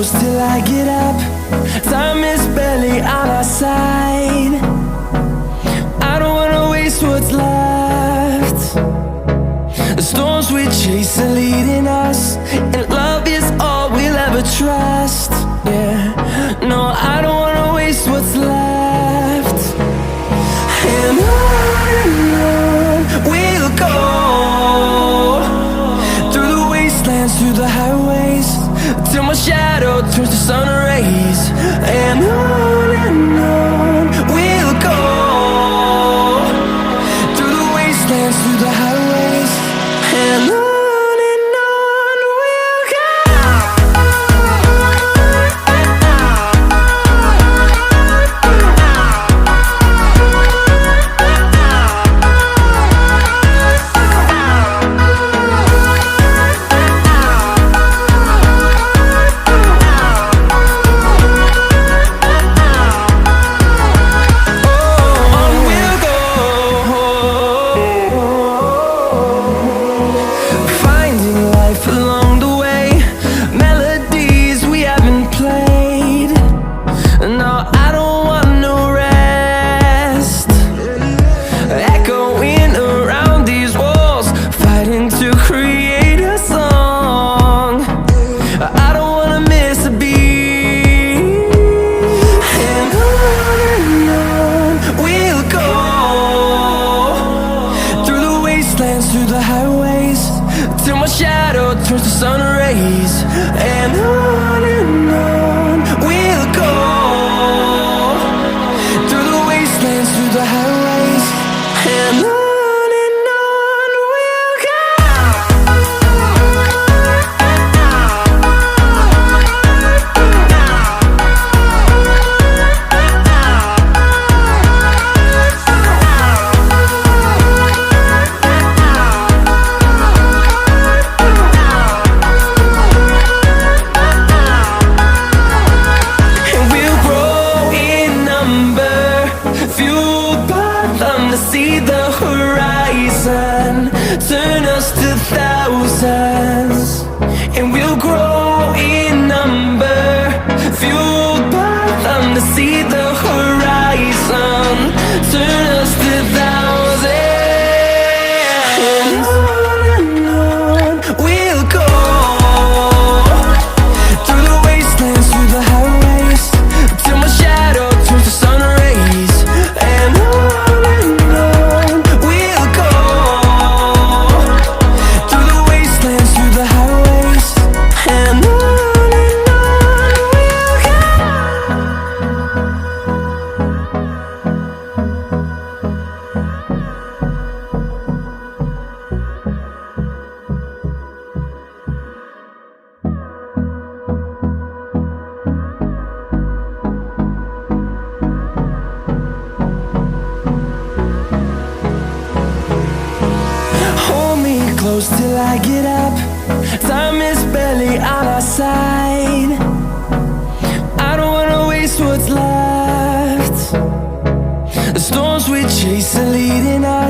close till I get up. Time is barely on our side. I don't wanna waste what's left. The storms we chase are leading us, and love is all we'll ever trust. Yeah, no, I don't wanna waste what's left. And on we'll go, through the wastelands, through the highways, till my shadow turns to sun rays. And on we'll go, through the wastelands, through the highways, and on. Through the highways, till my shadow turns to sun rays. And on we'll go, through the wastelands, through the highways, and on. See the horizon turn us to thousands, and we'll grow in number, fueled by them to see the horizon turn us to thousands. And on we'll go, through the wastelands, through the highways, till my shadow turns to sun rays. And on close till I get up. Time is barely on our side. I don't wanna waste what's left. The storms we chase are leading us.